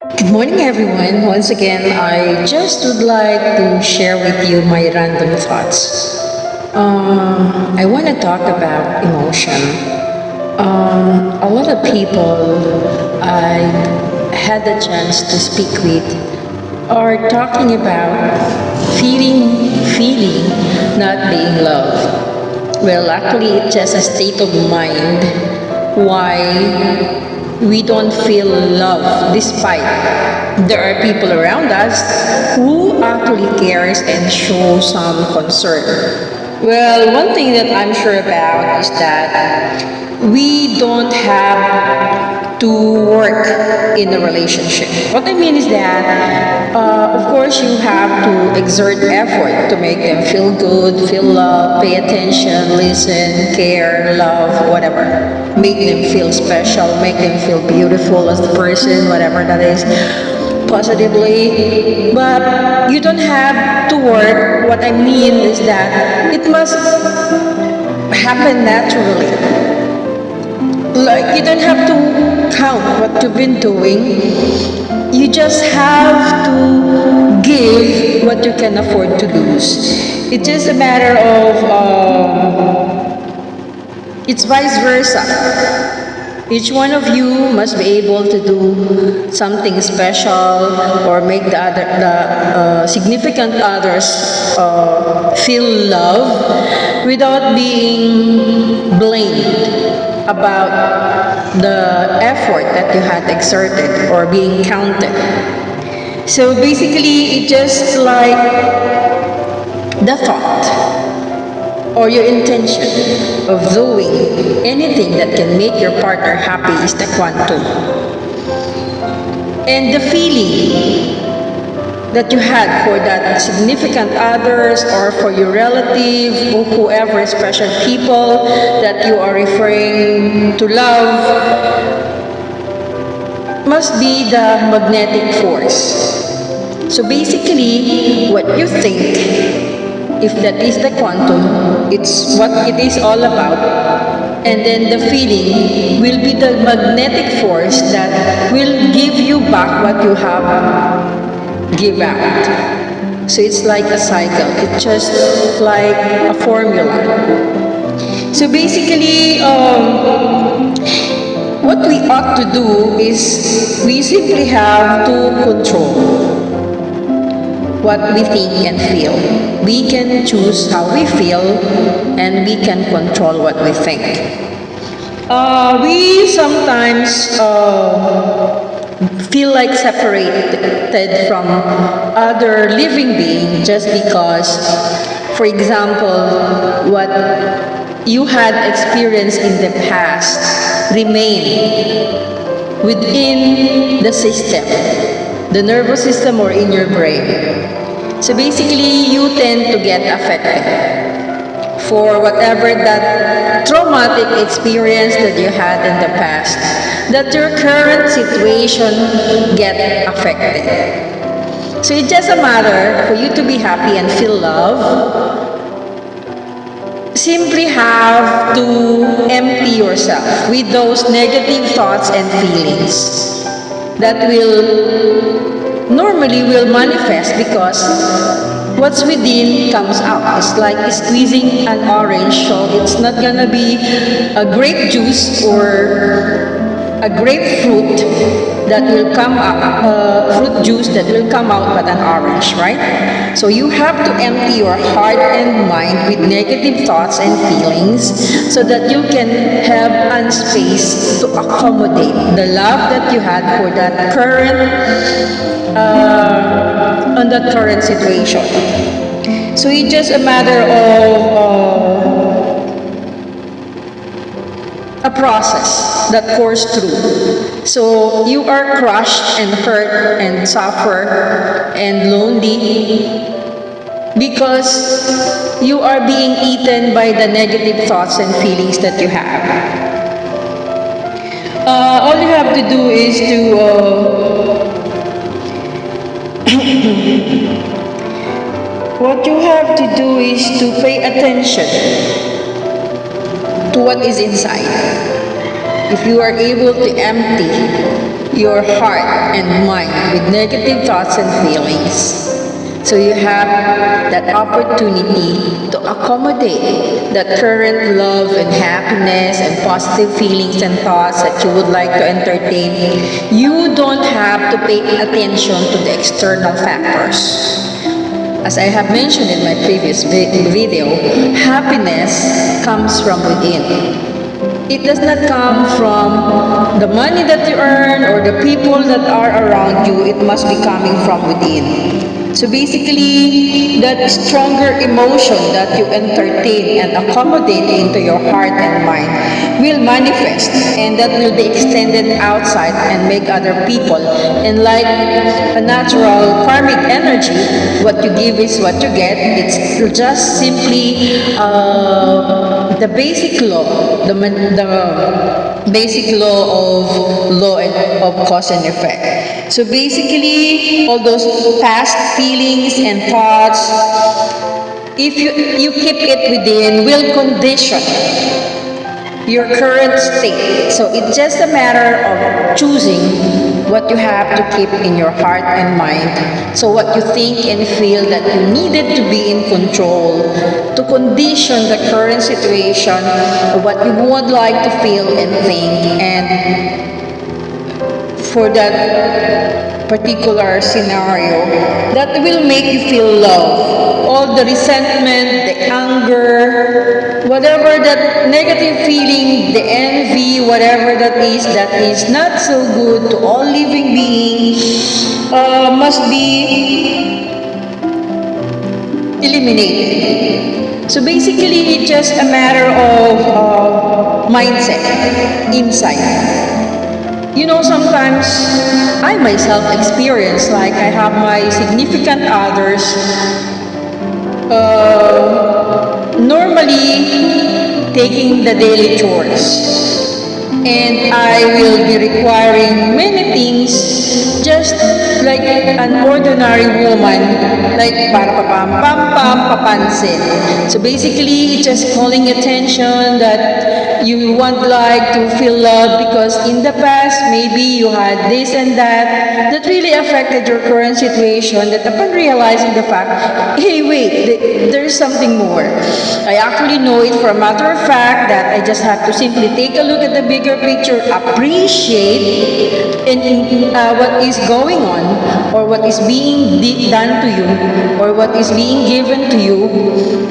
Good morning, everyone. Once again, I just would like to share with you my random thoughts. I want to talk about emotion. A lot of people I had the chance to speak with are talking about feeling not being loved. Well, luckily, it's just a state of mind why we don't feel love despite there are people around us who actually cares and show some concern. Well, one thing that I'm sure about is that we don't have to work in a relationship. What I mean is that, of course, you have to exert effort to make them feel good, feel love, pay attention, listen, care, love, whatever. Make them feel special, make them feel beautiful as the person, whatever that is, positively. But you don't have to work. What I mean is that it must happen naturally. Like, you don't have to count what you've been doing. You just have to give what you can afford to lose. It's just a matter of, it's vice versa. Each one of you must be able to do something special or make the significant others feel love without being blamed about the effort that you had exerted or being counted. So basically, it's just like the thought or your intention of doing anything that can make your partner happy is the quantum. And the feeling that you had for that significant others or for your relative or whoever special people that you are referring to love must be the magnetic force. So basically, what you think, if that is the quantum, it's what it is all about. And then the feeling will be the magnetic force that will give you back what you have give out. So it's like a cycle. It's just like a formula. So basically, what we ought to do is we simply have to control what we think and feel. We can choose how we feel and we can control what we think. We sometimes feel like separated from other living beings just because, for example, what you had experienced in the past remain within the system, the nervous system or in your brain. So basically, you tend to get affected for whatever that traumatic experience that you had in the past, that your current situation get affected. So it's just a matter for you to be happy and feel love. Simply have to empty yourself with those negative thoughts and feelings that normally will manifest because what's within comes out. It's like squeezing an orange, so it's not gonna be a grape juice or a grapefruit that will come out, fruit juice that will come out but an orange, right? So you have to empty your heart and mind with negative thoughts and feelings so that you can have a space to accommodate the love that you had for that current on that current situation. So it's just a matter of a process that course through. So you are crushed and hurt and suffer and lonely because you are being eaten by the negative thoughts and feelings that you have. All you have to do is what you have to do is to pay attention to what is inside. If you are able to empty your heart and mind with negative thoughts and feelings. So you have that opportunity to accommodate that current love and happiness and positive feelings and thoughts that you would like to entertain. You don't have to pay attention to the external factors. As I have mentioned in my previous video, happiness comes from within. It does not come from the money that you earn or the people that are around you. It must be coming from within. So basically, that stronger emotion that you entertain and accommodate into your heart and mind will manifest, and that will be extended outside and make other people. And like a natural karmic energy, what you give is what you get. It's just simply the basic law, the basic law of cause and effect. So basically, all those past feelings and thoughts, if you keep it within, will condition your current state. So it's just a matter of choosing what you have to keep in your heart and mind. So what you think and feel that you needed to be in control to condition the current situation, what you would like to feel and think, and for that particular scenario that will make you feel love. All the resentment, the anger, whatever that negative feeling, the envy, whatever that is not so good to all living beings, must be eliminated. So basically, it's just a matter of mindset, inside. You know, sometimes I myself experience, like I have my significant others, normally taking the daily chores. And I will be requiring many things just like an ordinary woman, like para pam papansin. So basically, just calling attention that you want like to feel love because in the past maybe you had this and that really affected your current situation, that upon realizing the fact, hey wait, there's something more. I actually know it for a matter of fact that I just have to simply take a look at the bigger picture, appreciate what is going on or what is being done to you or what is being given to you,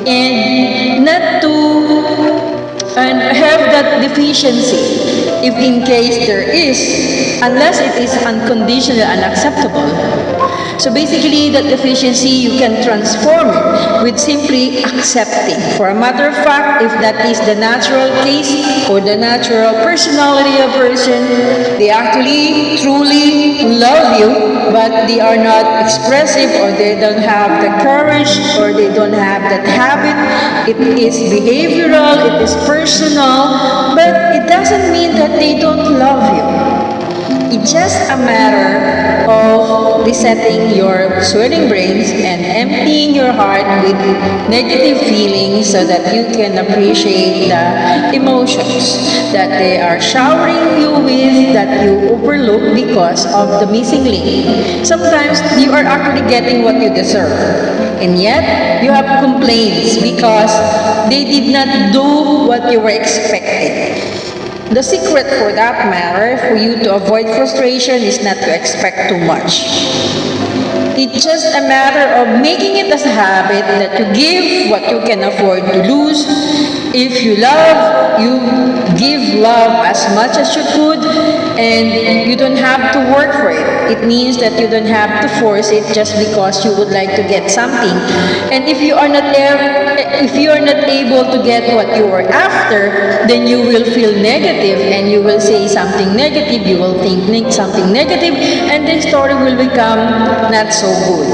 and not to and have that deficiency if in case there is, unless it is unconditional and acceptable. So basically, that deficiency you can transform it with simply accepting. For a matter of fact, if that is the natural case or the natural personality of a person, they actually truly love you, but they are not expressive or they don't have the courage or they don't have that habit. It is behavioral, it is personal, but it doesn't mean that they don't love you. It's just a matter of resetting your swelling brains and emptying your heart with negative feelings so that you can appreciate the emotions that they are showering you with, that you overlook because of the missing link. Sometimes you are actually getting what you deserve, and yet you have complaints because they did not do what you were expecting. The secret for that matter, for you to avoid frustration, is not to expect too much. It's just a matter of making it as a habit that you give what you can afford to lose. If you love, you give love as much as you could, and you don't have to work for it. It means that you don't have to force it just because you would like to get something. And if you are not able to get what you are after, then you will feel negative and you will say something negative, you will think something negative, and the story will become not so good.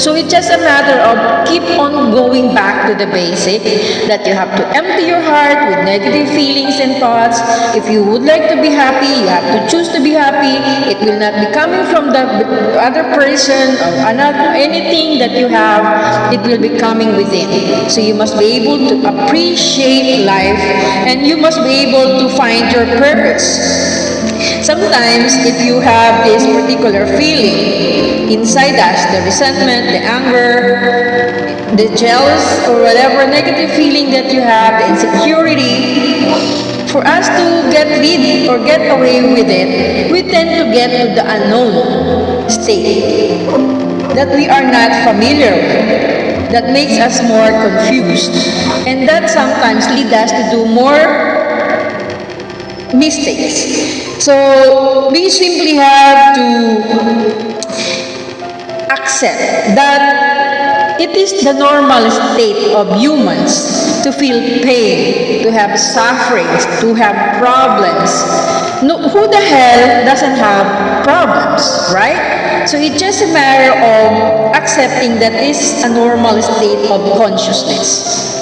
So it's just a matter of keep on going back to the basic, that you have to empty your heart with negative feelings and thoughts. If you would like to be happy, you have to choose to be happy. It will not be coming from the other person or anything that you have. It will be coming within. So you must be able to appreciate life, and you must be able to find your purpose. Sometimes, if you have this particular feeling inside us, the resentment, the anger, the jealous, or whatever negative feeling that you have, the insecurity, for us to get rid or get away with it, we tend to get to the unknown state that we are not familiar with, that makes us more confused, and that sometimes leads us to do more mistakes. So we simply have to accept that it is the normal state of humans to feel pain, to have sufferings, to have problems. No, who the hell doesn't have problems, right? So it's just a matter of accepting that this is a normal state of consciousness.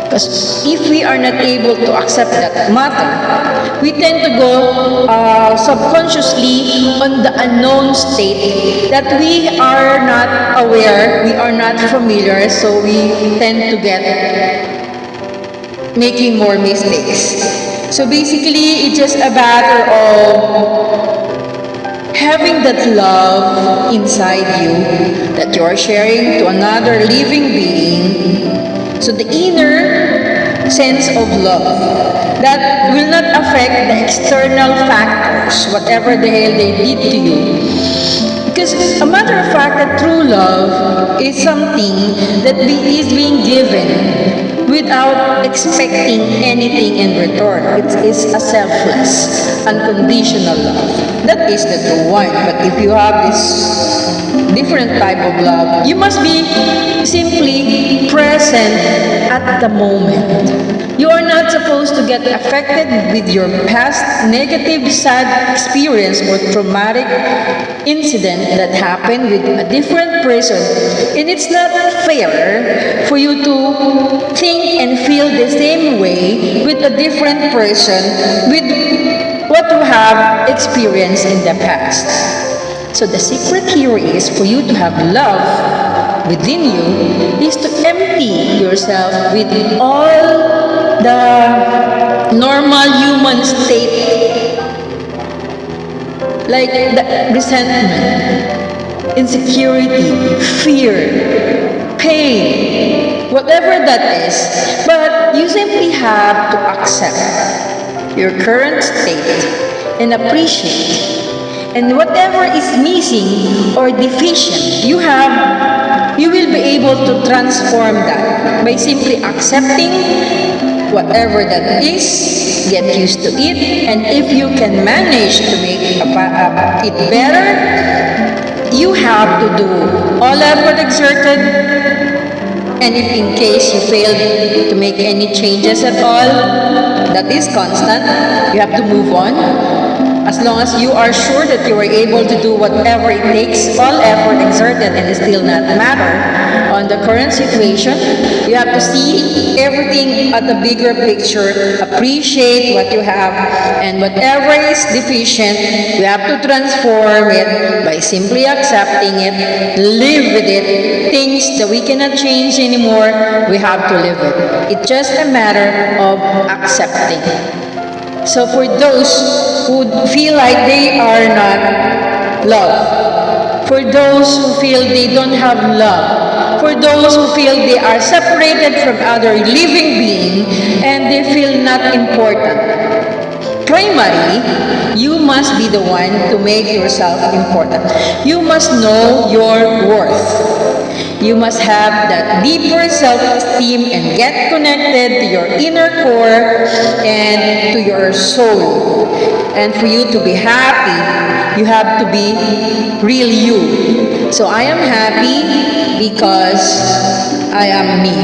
Because if we are not able to accept that matter, we tend to go subconsciously on the unknown state that we are not aware, we are not familiar, so we tend to get making more mistakes. So basically, it's just a matter of having that love inside you that you are sharing to another living being. So the inner sense of love that will not affect the external factors, whatever the hell they did to you. Because a matter of fact that true love is something that is being given without expecting anything in return. It is a selfless, unconditional love. That is the true one. But if you have this different type of love, you must be simply present at the moment. You are not supposed to get affected with your past negative, sad experience or traumatic incident that happened with a different person. And it's not fair for you to think and feel the same way with a different person with what you have experienced in the past. So the secret here is for you to have love within you is to empty yourself with all the normal human state, like the resentment, insecurity, fear, pain, whatever that is. But you simply have to accept your current state and appreciate. And whatever is missing or deficient, you will be able to transform that by simply accepting whatever that is, get used to it, and if you can manage to make it better, you have to do all effort exerted. And if in case you failed to make any changes at all, that is constant, you have to move on. As long as you are sure that you are able to do whatever it takes, all effort exerted, and it still not matter on the current situation, you have to see everything at the bigger picture, appreciate what you have, and whatever is deficient, we have to transform it by simply accepting it, live with it. Things that we cannot change anymore, we have to live with it. It's just a matter of accepting. So for those who feel like they are not loved, for those who feel they don't have love, for those who feel they are separated from other living being and they feel not important, primarily, you must be the one to make yourself important. You must know your worth. You must have that deeper self-esteem and get connected to your inner core and to your soul. And for you to be happy, you have to be real you. So I am happy because I am me.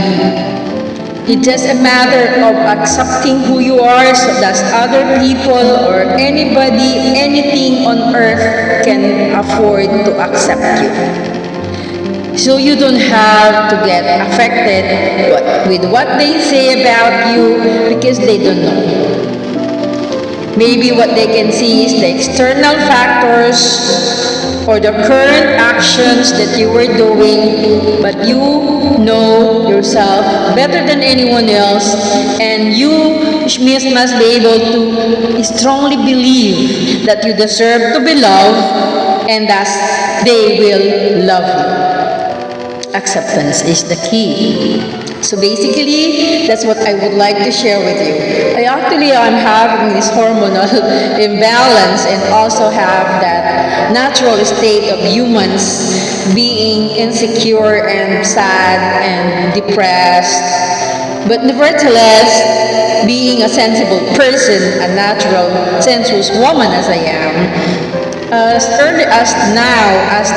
It's just a matter of accepting who you are so that other people or anybody, anything on earth can afford to accept you. So you don't have to get affected with what they say about you because they don't know. Maybe what they can see is the external factors or the current actions that you were doing, but you know yourself better than anyone else, and you must be able to strongly believe that you deserve to be loved, and thus they will love you. Acceptance is the key. So basically, that's what I would like to share with you. I actually am having this hormonal imbalance and also have that natural state of humans being insecure and sad and depressed. But nevertheless, being a sensible person, a natural, sensuous woman as I am, as early as now, as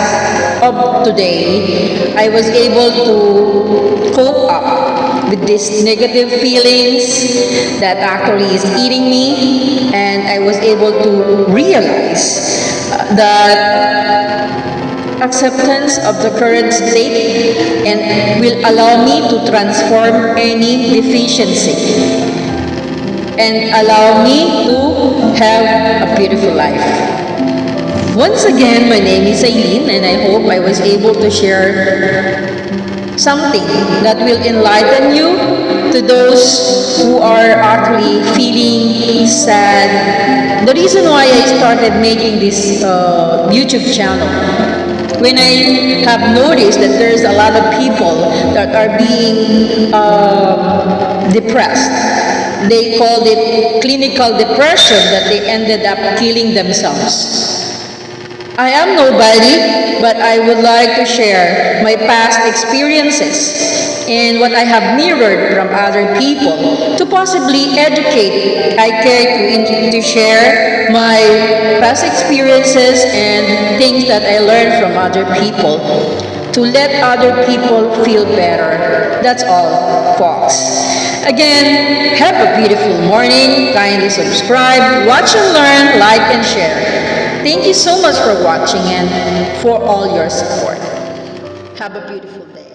of today, I was able to cope up with these negative feelings that actually is eating me, and I was able to realize that acceptance of the current state and will allow me to transform any deficiency and allow me to have a beautiful life. Once again, my name is Aileen, and I hope I was able to share something that will enlighten you to those who are actually feeling sad. The reason why I started making this YouTube channel, when I have noticed that there's a lot of people that are being depressed. They called it clinical depression, that they ended up killing themselves. I am nobody, but I would like to share my past experiences and what I have mirrored from other people to possibly educate. I care to share my past experiences and things that I learned from other people to let other people feel better. That's all, folks. Again, have a beautiful morning. Kindly subscribe, watch and learn, like and share. Thank you so much for watching and for all your support. Have a beautiful day.